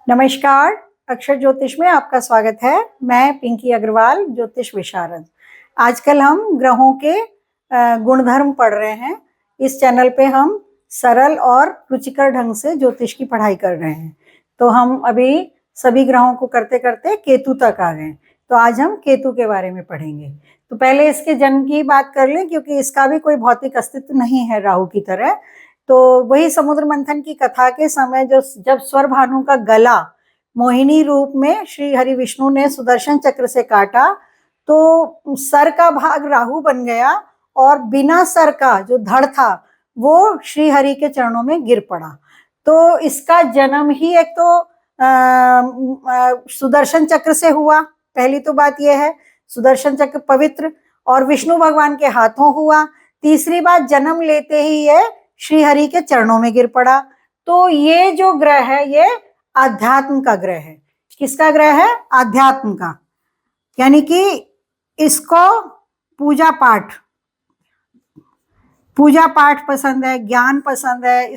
नमस्कार। अक्षर ज्योतिष में आपका स्वागत है। मैं पिंकी अग्रवाल, ज्योतिष विशारद। आजकल हम ग्रहों के गुणधर्म पढ़ रहे हैं। इस चैनल पे हम सरल और रुचिकर ढंग से ज्योतिष की पढ़ाई कर रहे हैं। तो हम अभी सभी ग्रहों को करते करते केतु तक आ गए। तो आज हम केतु के बारे में पढ़ेंगे। तो पहले इसके जन्म की बात कर लें, क्योंकि इसका भी कोई भौतिक अस्तित्व नहीं है राहु की तरह। तो वही समुद्र मंथन की कथा के समय जब स्वर भानु का गला मोहिनी रूप में श्री हरि विष्णु ने सुदर्शन चक्र से काटा, तो सर का भाग राहु बन गया और बिना सर का जो धड़ था वो श्री हरि के चरणों में गिर पड़ा। तो इसका जन्म ही एक तो सुदर्शन चक्र से हुआ। पहली तो बात यह है, सुदर्शन चक्र पवित्र और विष्णु भगवान के हाथों हुआ। तीसरी बात, जन्म लेते ही ये श्री हरि के चरणों में गिर पड़ा। तो ये जो ग्रह है ये आध्यात्म का ग्रह है। किसका ग्रह है? आध्यात्म का। यानी कि इसको पूजा पाठ पसंद है, ज्ञान पसंद है,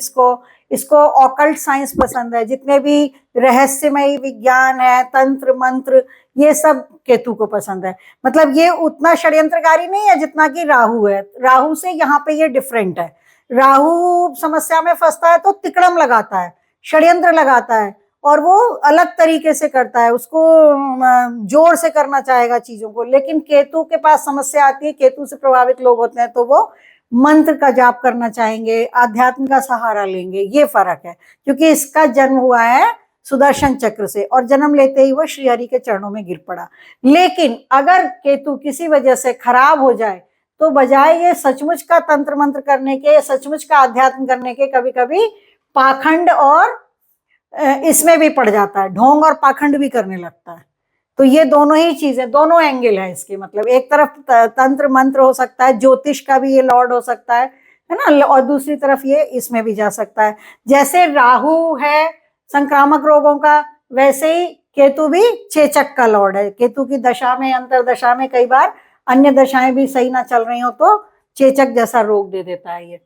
इसको ऑकल्ट साइंस पसंद है। जितने भी रहस्यमयी विज्ञान है, तंत्र मंत्र, ये सब केतु को पसंद है। मतलब ये उतना षड्यंत्रकारी नहीं है जितना कि राहु है। राहु से यहाँ पे ये डिफरेंट है। राहु समस्या में फंसता है तो तिकड़म लगाता है, षड्यंत्र लगाता है, और वो अलग तरीके से करता है, उसको जोर से करना चाहेगा चीजों को। लेकिन केतु के पास समस्या आती है, केतु से प्रभावित लोग होते हैं तो वो मंत्र का जाप करना चाहेंगे, आध्यात्म का सहारा लेंगे। ये फर्क है, क्योंकि इसका जन्म हुआ है सुदर्शन चक्र से और जन्म लेते ही वो श्रीहरि के चरणों में गिर पड़ा। लेकिन अगर केतु किसी वजह से खराब हो जाए तो बजाय ये सचमुच का तंत्र मंत्र करने के, सचमुच का अध्यात्म करने के, कभी कभी पाखंड और इसमें भी पड़ जाता है, ढोंग और पाखंड भी करने लगता है। तो ये दोनों ही चीजें, दोनों एंगल है इसके। मतलब एक तरफ तंत्र मंत्र हो सकता है, ज्योतिष का भी ये लॉर्ड हो सकता है ना, और दूसरी तरफ ये इसमें भी जा सकता है। जैसे राहु है संक्रामक रोगों का, वैसे ही केतु भी चेचक का लॉर्ड है। केतु की दशा में, अंतरदशा में कई बार अन्य दशाएं भी सही ना चल रही हो तो चेचक जैसा रोग दे देता है ये।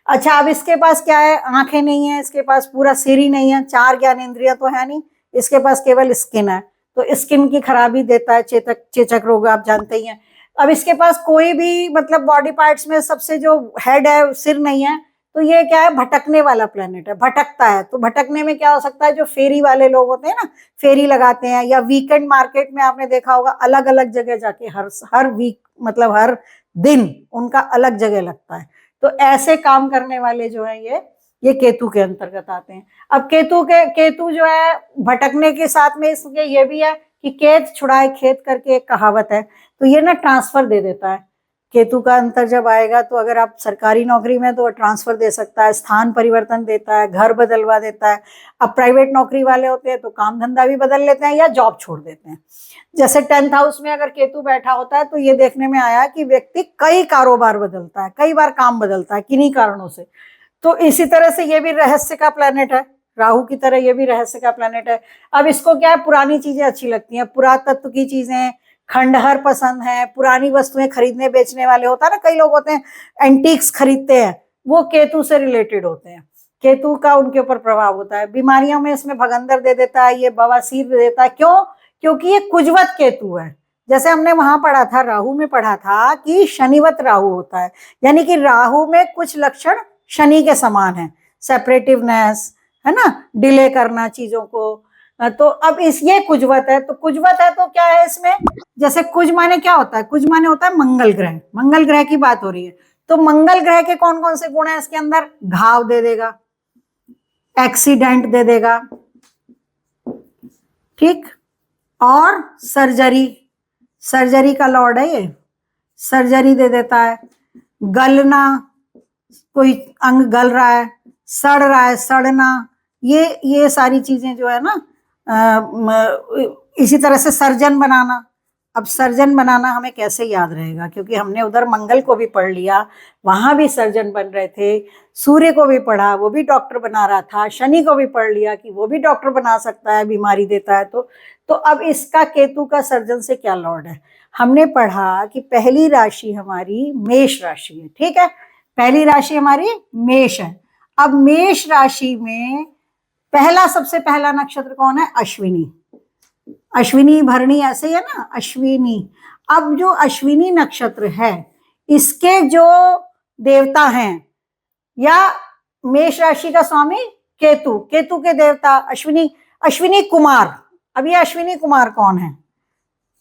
अच्छा, अब इसके पास क्या है? आंखें नहीं है, इसके पास पूरा सिर ही नहीं है, 4 ज्ञानेंद्रियां तो है नहीं, इसके पास केवल स्किन है। तो स्किन की खराबी देता है चेचक रोग, आप जानते ही हैं। अब इसके पास कोई भी मतलब बॉडी पार्ट्स में सबसे जो हेड है, सिर नहीं है, तो ये क्या है? भटकने वाला प्लेनेट है, भटकता है। तो भटकने में क्या हो सकता है? जो फेरी वाले लोग होते हैं ना, फेरी लगाते हैं, या वीकेंड मार्केट में आपने देखा होगा, अलग अलग जगह जाके हर वीक, मतलब हर दिन उनका अलग जगह लगता है। तो ऐसे काम करने वाले जो है ये केतु के अंतर्गत आते हैं। अब केतु जो है भटकने के साथ में इसके ये भी है कि खेत छुड़ाए खेत करके एक कहावत है। तो ये ना ट्रांसफर दे देता है। केतु का अंतर जब आएगा तो अगर आप सरकारी नौकरी में, तो ट्रांसफर दे सकता है, स्थान परिवर्तन देता है, घर बदलवा देता है। अब प्राइवेट नौकरी वाले होते हैं तो काम धंधा भी बदल लेते हैं या जॉब छोड़ देते हैं। जैसे 10th हाउस में अगर केतु बैठा होता है तो ये देखने में आया कि व्यक्ति कई कारोबार बदलता है, कई बार काम बदलता है किन्हीं कारणों से। तो इसी तरह से ये भी रहस्य का प्लेनेट है, राहु की तरह ये भी रहस्य का प्लेनेट है। अब इसको क्या है? पुरानी चीजें अच्छी लगती हैं, पुरातत्व की चीजें, खंडहर पसंद है, पुरानी वस्तुएं खरीदने बेचने वाले होता है ना, कई लोग होते हैं एंटीक्स खरीदते हैं, वो केतु से रिलेटेड होते हैं। केतु का उनके ऊपर प्रभाव होता है। बीमारियों में इसमें भगंदर दे देता है, ये बवासीर दे देता है। क्यों? क्योंकि ये कुजवत केतु है। जैसे हमने वहां पढ़ा था, राहु में पढ़ा था कि शनिवत राहु होता है, यानी कि राहु में कुछ लक्षण शनि के समान है, सेपरेटिवनेस है ना, डिले करना चीजों को। तो अब ये कुजवत है। तो कुजवत है तो क्या है इसमें? जैसे कुज माने क्या होता है? कुज माने होता है मंगल ग्रह। मंगल ग्रह की बात हो रही है, तो मंगल ग्रह के कौन कौन से गुण है इसके अंदर? घाव दे देगा, एक्सीडेंट दे देगा, ठीक, और सर्जरी का लॉर्ड है ये, सर्जरी दे देता है। गलना, कोई अंग गल रहा है, सड़ रहा है, सड़ना, ये सारी चीजें जो है ना, इसी तरह से सर्जन बनाना। अब सर्जन बनाना हमें कैसे याद रहेगा? क्योंकि हमने उधर मंगल को भी पढ़ लिया, वहां भी सर्जन बन रहे थे। सूर्य को भी पढ़ा, वो भी डॉक्टर बना रहा था। शनि को भी पढ़ लिया कि वो भी डॉक्टर बना सकता है, बीमारी देता है। तो अब इसका केतु का सर्जन से क्या लॉर्ड है? हमने पढ़ा कि पहली राशि हमारी मेष राशि है, ठीक है, पहली राशि हमारी मेष है। अब मेष राशि में पहला, सबसे पहला नक्षत्र कौन है? अश्विनी। अश्विनी भरणी ऐसे ही है ना, अश्विनी। अब जो अश्विनी नक्षत्र है, इसके जो देवता हैं, या मेष राशि का स्वामी केतु, केतु के देवता अश्विनी, अश्विनी कुमार। अब ये अश्विनी कुमार कौन है?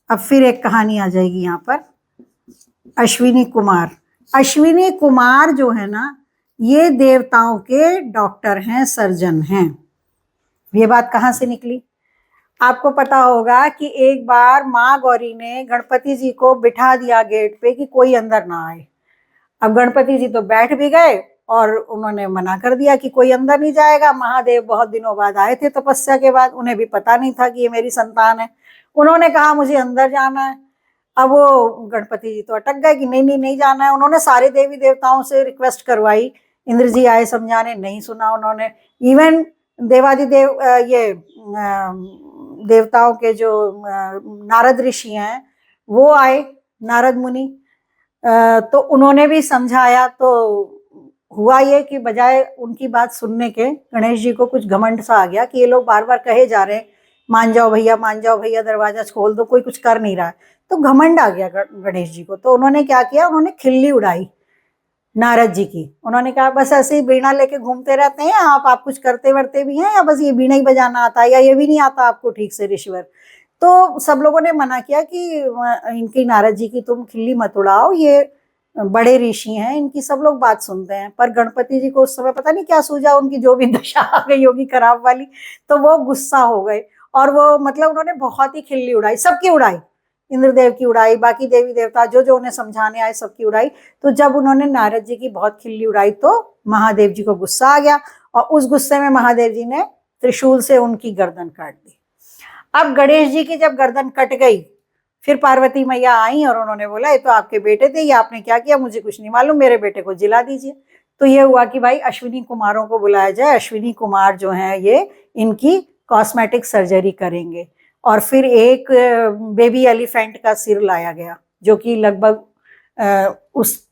अब फिर एक कहानी आ जाएगी यहाँ पर। अश्विनी कुमार, अश्विनी कुमार जो है ना, ये देवताओं के डॉक्टर हैं, सर्जन हैं। ये बात कहाँ से निकली? आपको पता होगा कि एक बार माँ गौरी ने गणपति जी को बिठा दिया गेट पे कि कोई अंदर ना आए। अब गणपति जी तो बैठ भी गए और उन्होंने मना कर दिया कि कोई अंदर नहीं जाएगा। महादेव बहुत दिनों बाद आए थे तपस्या के बाद, उन्हें भी पता नहीं था कि ये मेरी संतान है। उन्होंने कहा मुझे अंदर जाना है। अब वो गणपति जी तो अटक गए कि नहीं नहीं नहीं जाना है। उन्होंने सारे देवी देवताओं से रिक्वेस्ट करवाई, इंद्र जी आए समझाने, नहीं सुना उन्होंने। इवन देवादिदेव ये देवताओं के जो नारद ऋषि हैं वो आए, नारद मुनि, तो उन्होंने भी समझाया। तो हुआ ये कि बजाय उनकी बात सुनने के, गणेश जी को कुछ घमंड सा आ गया कि ये लोग बार बार कहे जा रहे हैं मान जाओ भैया, मान जाओ भैया, दरवाजा खोल दो, कोई कुछ कर नहीं रहा है। तो घमंड आ गया गणेश जी को। तो उन्होंने क्या किया, उन्होंने खिल्ली उड़ाई नारद जी की। उन्होंने कहा बस ऐसे ही बीणा लेके घूमते रहते हैं आप कुछ करते वर्ते भी हैं, या बस ये बीणा ही बजाना आता है, या ये भी नहीं आता आपको ठीक से ऋषिवर। तो सब लोगों ने मना किया कि इनकी, नारद जी की तुम खिल्ली मत उड़ाओ, ये बड़े ऋषि हैं, इनकी सब लोग बात सुनते हैं। पर गणपति जी को उस समय पता नहीं क्या सूझा, उनकी जो भी दशा आ गई होगी खराब वाली, तो वो गुस्सा हो गए और वो मतलब उन्होंने बहुत ही खिल्ली उड़ाई, सबकी उड़ाई, इंद्रदेव की उड़ाई, बाकी देवी देवता जो जो उन्हें समझाने आए सबकी उड़ाई। तो जब उन्होंने नारद जी की बहुत खिल्ली उड़ाई तो महादेव जी को गुस्सा आ गया और उस गुस्से में महादेव जी ने त्रिशूल से उनकी गर्दन काट दी। अब गणेश जी की जब गर्दन कट गई, फिर पार्वती मैया आई और उन्होंने बोला ये तो आपके बेटे थे, ये आपने क्या किया मुझे कुछ नहीं मालूम, मेरे बेटे को जिला दीजिए। तो ये हुआ कि भाई अश्विनी कुमारों को बुलाया जाए। अश्विनी कुमार जो हैं ये इनकी कॉस्मेटिक सर्जरी करेंगे। और फिर एक बेबी एलिफेंट का सिर लाया गया, जो कि लगभग उस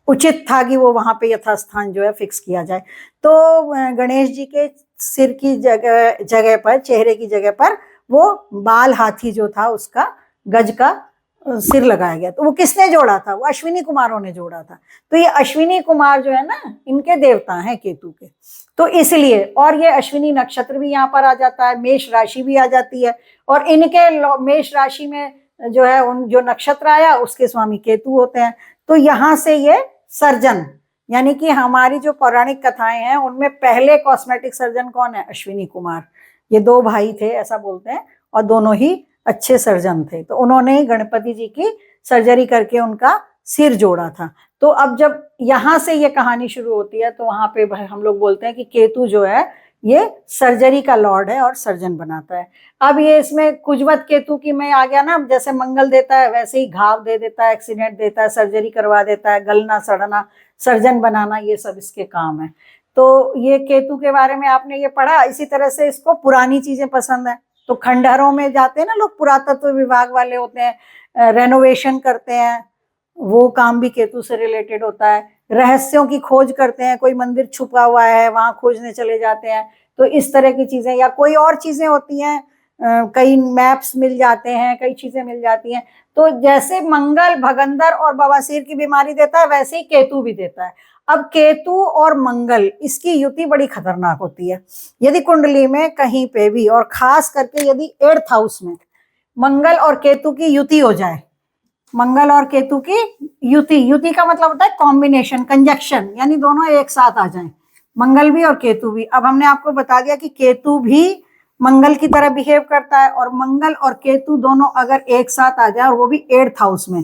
उचित था कि वो वहां पे यथास्थान जो है फिक्स किया जाए। तो गणेश जी के सिर की जगह पर, चेहरे की जगह पर वो बाल हाथी जो था उसका गज का सिर लगाया गया। तो वो किसने जोड़ा था? वो अश्विनी कुमारों ने जोड़ा था। तो ये अश्विनी कुमार जो है ना, इनके देवता हैं केतु के, तो इसलिए। और ये अश्विनी नक्षत्र भी यहाँ पर आ जाता है, मेष राशि भी आ जाती है, और इनके मेष राशि में जो है उन जो नक्षत्र आया उसके स्वामी केतु होते हैं। तो यहाँ से ये सर्जन, यानी कि हमारी जो पौराणिक कथाएं हैं उनमें पहले कॉस्मेटिक सर्जन कौन है? अश्विनी कुमार। ये दो भाई थे ऐसा बोलते हैं, और दोनों ही अच्छे सर्जन थे। तो उन्होंने गणपति जी की सर्जरी करके उनका सिर जोड़ा था। तो अब जब यहाँ से ये कहानी शुरू होती है तो वहां पे हम लोग बोलते हैं कि केतु जो है ये सर्जरी का लॉर्ड है और सर्जन बनाता है। अब ये इसमें कुजवत केतु की में आ गया ना, जैसे मंगल देता है वैसे ही घाव दे देता है, एक्सीडेंट देता है, सर्जरी करवा देता है, गलना सड़ना, सर्जन बनाना, ये सब इसके काम है। तो ये केतु के बारे में आपने ये पढ़ा। इसी तरह से इसको पुरानी चीजें पसंद है, तो खंडहरों में जाते हैं ना लोग, पुरातत्व विभाग वाले होते हैं, रेनोवेशन करते हैं, वो काम भी केतु से रिलेटेड होता है। रहस्यों की खोज करते हैं, कोई मंदिर छुपा हुआ है वहां खोजने चले जाते हैं, तो इस तरह की चीजें, या कोई और चीजें होती हैं, कई मैप्स मिल जाते हैं, कई चीजें मिल जाती हैं। तो जैसे मंगल भगंदर और बवासीर की बीमारी देता है, वैसे ही केतु भी देता है। अब केतु और मंगल, इसकी युति बड़ी खतरनाक होती है। यदि कुंडली में कहीं पे भी, और खास करके यदि 8th हाउस में मंगल और केतु की युति हो जाए, मंगल और केतु की युति, युति का मतलब होता है कॉम्बिनेशन, कंजक्शन, यानी दोनों एक साथ आ जाएं, मंगल भी और केतु भी। अब हमने आपको बता दिया कि केतु भी मंगल की तरह बिहेव करता है, और मंगल और केतु दोनों अगर एक साथ आ जाए और वो भी 8th हाउस में,